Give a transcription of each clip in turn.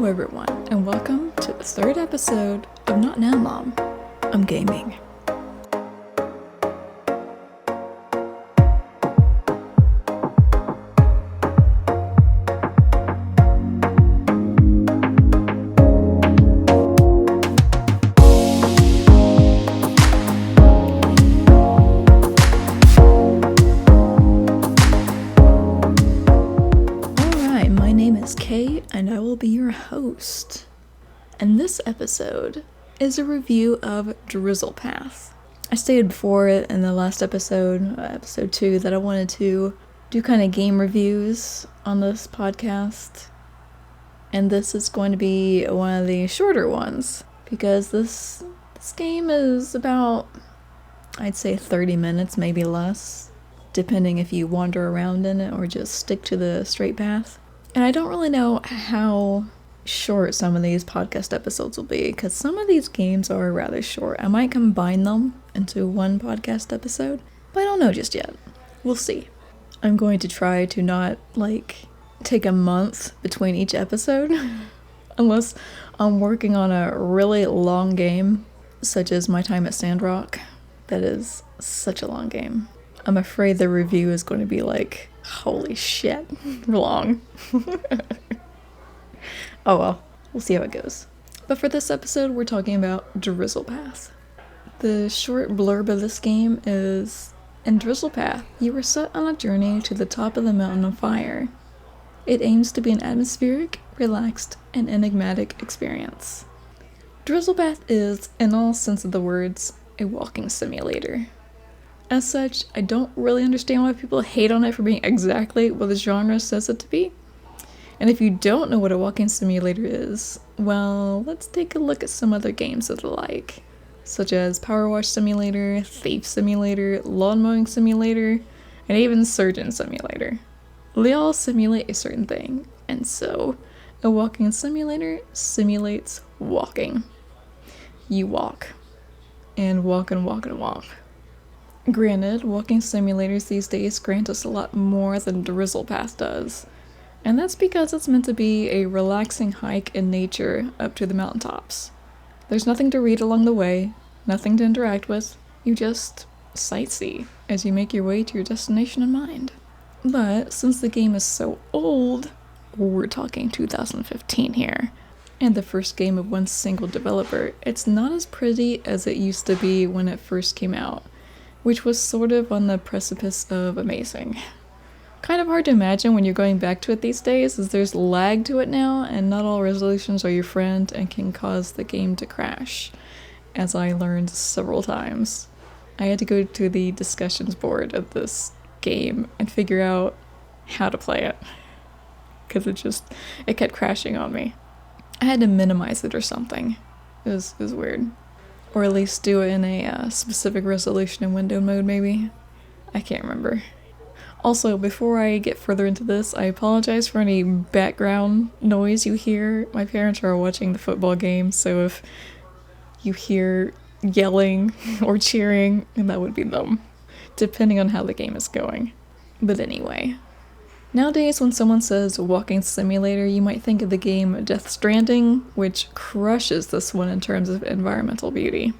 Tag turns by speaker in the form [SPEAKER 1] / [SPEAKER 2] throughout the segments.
[SPEAKER 1] Hello everyone, and welcome to the third episode of Not Now Mom, I'm Gaming. And I will be your host. And this episode is a review of Drizzlepath. I stated before in the last episode, episode 2, that I wanted to do kind of game reviews on this podcast. And this is going to be one of the shorter ones, because this game is about, I'd say 30 minutes, maybe less, depending if you wander around in it or just stick to the straight path. And I don't really know how short some of these podcast episodes will be, because some of these games are rather short. I might combine them into one podcast episode, but I don't know just yet. We'll see. I'm going to try to not, take a month between each episode, unless I'm working on a really long game, such as my time at Sandrock. That is such a long game. I'm afraid the review is going to be holy shit, long. Oh well, we'll see how it goes. But for this episode, we're talking about Drizzlepath. The short blurb of this game is, in Drizzlepath, you are set on a journey to the top of the mountain of fire. It aims to be an atmospheric, relaxed, and enigmatic experience. Drizzlepath is, in all sense of the words, a walking simulator. As such, I don't really understand why people hate on it for being exactly what the genre says it to be. And if you don't know what a walking simulator is, well, let's take a look at some other games of the like, such as Power Wash Simulator, Thief Simulator, Lawn Mowing Simulator, and even Surgeon Simulator. They all simulate a certain thing, and so a walking simulator simulates walking. You walk, and walk and walk and walk. Granted, walking simulators these days grant us a lot more than Drizzlepath does, and that's because it's meant to be a relaxing hike in nature up to the mountaintops. There's nothing to read along the way, nothing to interact with, you just sightsee as you make your way to your destination in mind. But since the game is so old, we're talking 2015 here, and the first game of one single developer, it's not as pretty as it used to be when it first came out, which was sort of on the precipice of amazing. Kind of hard to imagine when you're going back to it these days, as there's lag to it now, and not all resolutions are your friend and can cause the game to crash, as I learned several times. I had to go to the discussions board of this game and figure out how to play it, because it kept crashing on me. I had to minimize it or something. It was weird. Or at least do it in a specific resolution in window mode, maybe? I can't remember. Also, before I get further into this, I apologize for any background noise you hear. My parents are watching the football game, so if you hear yelling or cheering, that would be them, depending on how the game is going. But anyway. Nowadays, when someone says walking simulator, you might think of the game Death Stranding, which crushes this one in terms of environmental beauty.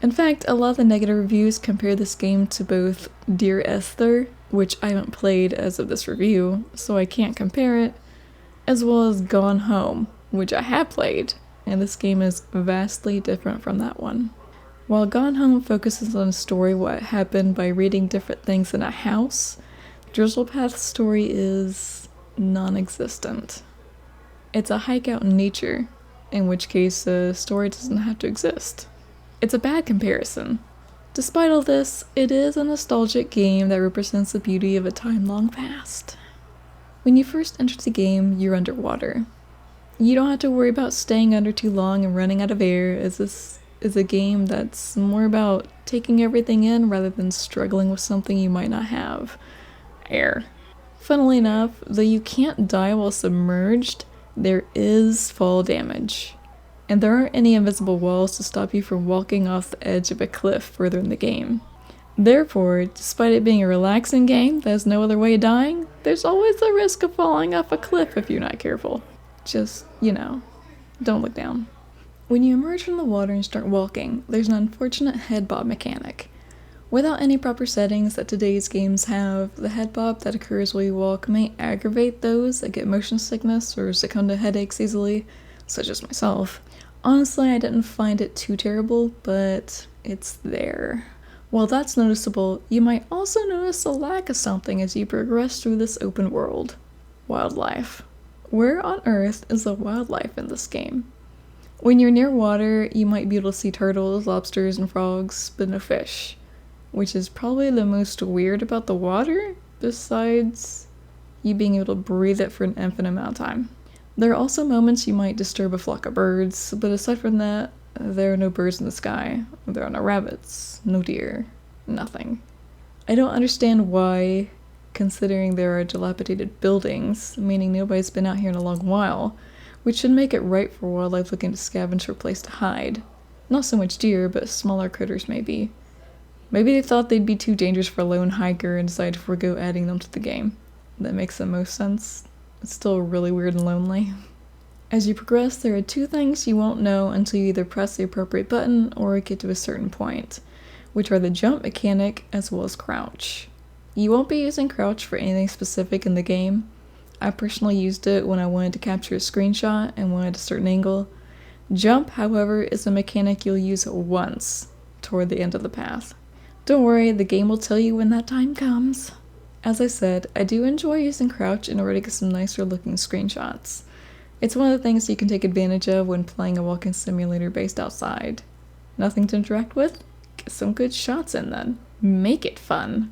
[SPEAKER 1] In fact, a lot of the negative reviews compare this game to both Dear Esther, which I haven't played as of this review, so I can't compare it, as well as Gone Home, which I have played, and this game is vastly different from that one. While Gone Home focuses on a story what happened by reading different things in a house, Drizzlepath's story is non-existent. It's a hike out in nature, in which case the story doesn't have to exist. It's a bad comparison. Despite all this, it is a nostalgic game that represents the beauty of a time long past. When you first enter the game, you're underwater. You don't have to worry about staying under too long and running out of air, as this is a game that's more about taking everything in rather than struggling with something you might not have. Air. Funnily enough, though you can't die while submerged, there is fall damage. And there aren't any invisible walls to stop you from walking off the edge of a cliff further in the game. Therefore, despite it being a relaxing game that has no other way of dying, there's always the risk of falling off a cliff if you're not careful. Just, don't look down. When you emerge from the water and start walking, there's an unfortunate head bob mechanic. Without any proper settings that today's games have, the head bob that occurs while you walk may aggravate those that get motion sickness or succumb to headaches easily, such as myself. Honestly, I didn't find it too terrible, but it's there. While that's noticeable, you might also notice a lack of something as you progress through this open world. Wildlife. Where on earth is the wildlife in this game? When you're near water, you might be able to see turtles, lobsters, and frogs, but no fish. Which is probably the most weird about the water, besides you being able to breathe it for an infinite amount of time. There are also moments you might disturb a flock of birds, but aside from that, there are no birds in the sky. There are no rabbits, no deer, nothing. I don't understand why, considering there are dilapidated buildings, meaning nobody's been out here in a long while, which should make it right for wildlife looking to scavenge for a place to hide. Not so much deer, but smaller critters maybe. Maybe they thought they'd be too dangerous for a lone hiker and decided to forego adding them to the game. That makes the most sense. It's still really weird and lonely. As you progress, there are two things you won't know until you either press the appropriate button or get to a certain point, which are the jump mechanic as well as crouch. You won't be using crouch for anything specific in the game. I personally used it when I wanted to capture a screenshot and wanted a certain angle. Jump, however, is a mechanic you'll use once toward the end of the path. Don't worry, the game will tell you when that time comes. As I said, I do enjoy using crouch in order to get some nicer looking screenshots. It's one of the things you can take advantage of when playing a walking simulator based outside. Nothing to interact with? Get some good shots in then. Make it fun.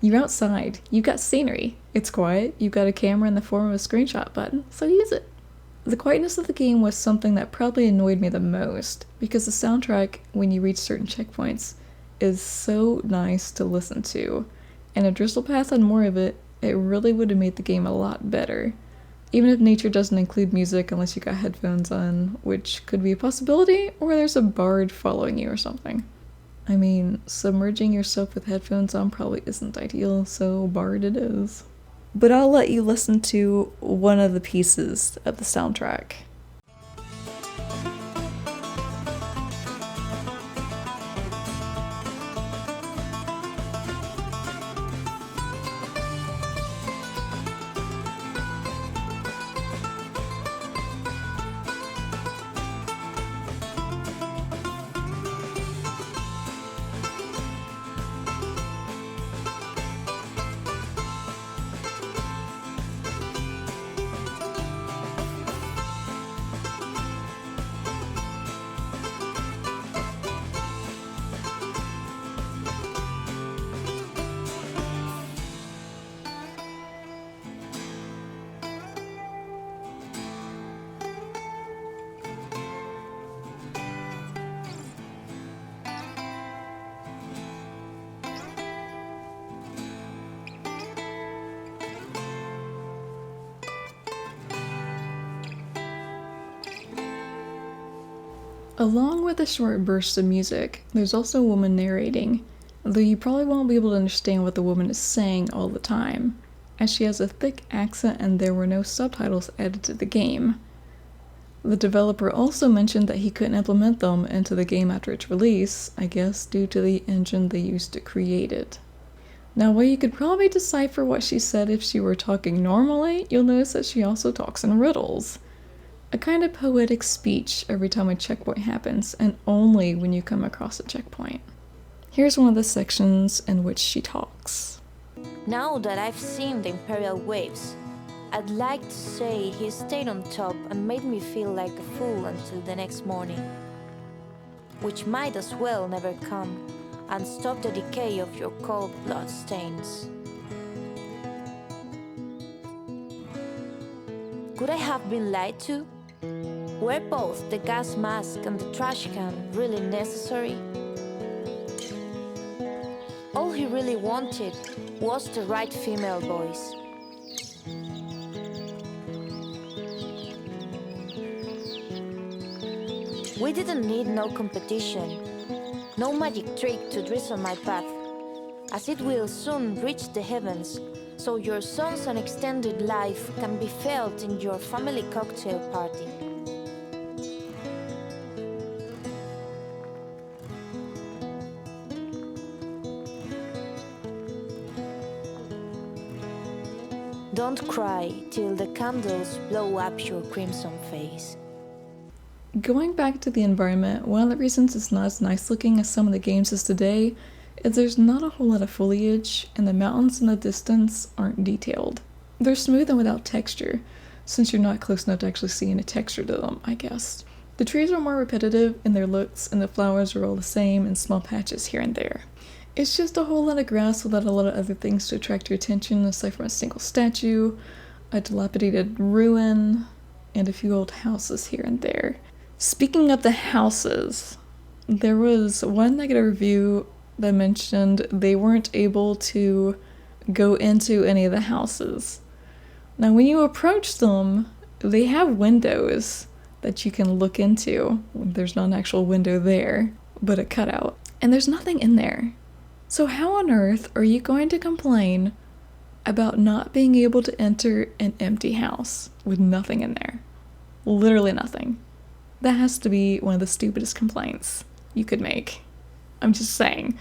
[SPEAKER 1] You're outside, you've got scenery, it's quiet, you've got a camera in the form of a screenshot button, so use it. The quietness of the game was something that probably annoyed me the most, because the soundtrack, when you reach certain checkpoints, is so nice to listen to, and if Drizzlepath had more of it, it really would have made the game a lot better. Even if nature doesn't include music unless you got headphones on, which could be a possibility, or there's a bard following you or something. I mean, submerging yourself with headphones on probably isn't ideal, so bard it is. But I'll let you listen to one of the pieces of the soundtrack. Along with a short burst of music, there's also a woman narrating, though you probably won't be able to understand what the woman is saying all the time, as she has a thick accent and there were no subtitles added to the game. The developer also mentioned that he couldn't implement them into the game after its release, I guess due to the engine they used to create it. Now, while you could probably decipher what she said if she were talking normally, you'll notice that she also talks in riddles. A kind of poetic speech every time a checkpoint happens, and only when you come across a checkpoint. Here's one of the sections in which she talks.
[SPEAKER 2] Now that I've seen the Imperial waves, I'd like to say he stayed on top and made me feel like a fool until the next morning, which might as well never come, and stop the decay of your cold blood stains. Could I have been lied to? Were both the gas mask and the trash can really necessary? All he really wanted was the right female voice. We didn't need no competition, no magic trick to drizzle my path, as it will soon reach the heavens, so your son's unextended life can be felt in your family cocktail party. Don't cry till the candles blow up your crimson face.
[SPEAKER 1] Going back to the environment, one of the reasons it's not as nice looking as some of the games is today is there's not a whole lot of foliage, and the mountains in the distance aren't detailed. They're smooth and without texture, since you're not close enough to actually see any texture to them, I guess. The trees are more repetitive in their looks, and the flowers are all the same in small patches here and there. It's just a whole lot of grass without a lot of other things to attract your attention, aside from a single statue, a dilapidated ruin, and a few old houses here and there. Speaking of the houses, there was one negative review that mentioned they weren't able to go into any of the houses. Now, when you approach them, they have windows that you can look into. There's not an actual window there, but a cutout. And there's nothing in there. So how on earth are you going to complain about not being able to enter an empty house with nothing in there? Literally nothing. That has to be one of the stupidest complaints you could make. I'm just saying.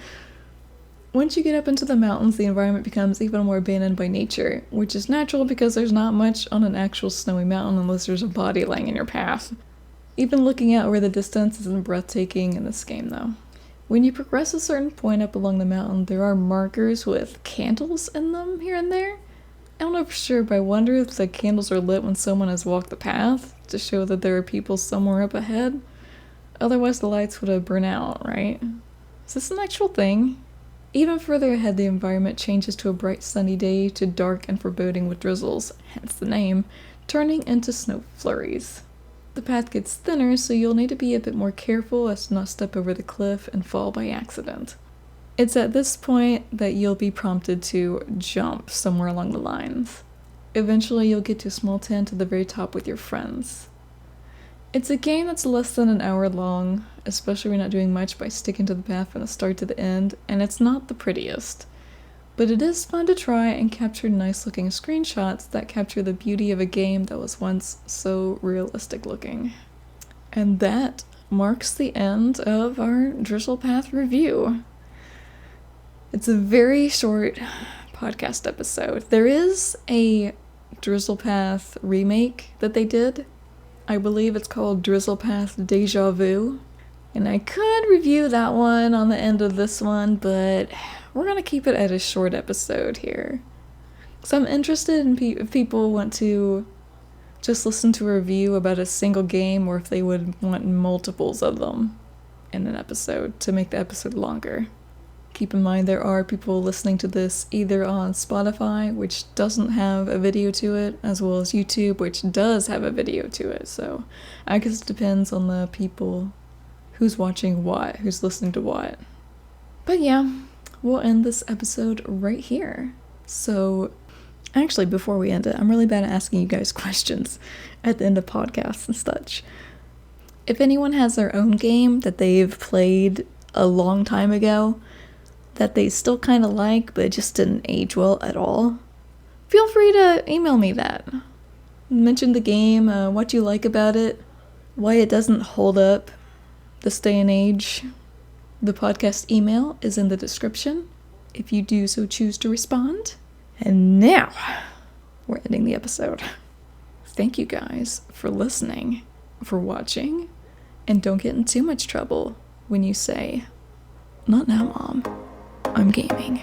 [SPEAKER 1] Once you get up into the mountains, the environment becomes even more abandoned by nature, which is natural because there's not much on an actual snowy mountain unless there's a body laying in your path. Even looking out over the distance isn't breathtaking in this game, though. When you progress a certain point up along the mountain, there are markers with candles in them here and there. I don't know for sure, but I wonder if the candles are lit when someone has walked the path to show that there are people somewhere up ahead. Otherwise, the lights would have burned out, right? Is this an actual thing? Even further ahead, the environment changes to a bright sunny day to dark and foreboding with drizzles, hence the name, turning into snow flurries. The path gets thinner, so you'll need to be a bit more careful as to not step over the cliff and fall by accident. It's at this point that you'll be prompted to jump somewhere along the lines. Eventually, you'll get to a small tent at the very top with your friends. It's a game that's less than an hour long, especially when you're not doing much by sticking to the path from the start to the end, and it's not the prettiest. But it is fun to try and capture nice looking screenshots that capture the beauty of a game that was once so realistic looking. And that marks the end of our Drizzlepath review. It's a very short podcast episode. There is a Drizzlepath remake that they did. I believe it's called Drizzlepath Deja Vu. And I could review that one on the end of this one, but we're going to keep it at a short episode here. So I'm interested in if people want to just listen to a review about a single game, or if they would want multiples of them in an episode to make the episode longer. Keep in mind there are people listening to this either on Spotify, which doesn't have a video to it, as well as YouTube, which does have a video to it. So I guess it depends on the people who's watching what, who's listening to what. But yeah, we'll end this episode right here. So actually, before we end it, I'm really bad at asking you guys questions at the end of podcasts and such. If anyone has their own game that they've played a long time ago, that they still kind of like, but it just didn't age well at all, feel free to email me that. Mention the game, what you like about it, why it doesn't hold up this day and age. The podcast email is in the description if you do so choose to respond. And now, we're ending the episode. Thank you guys for listening, for watching, and don't get in too much trouble when you say, "Not now, Mom. I'm gaming."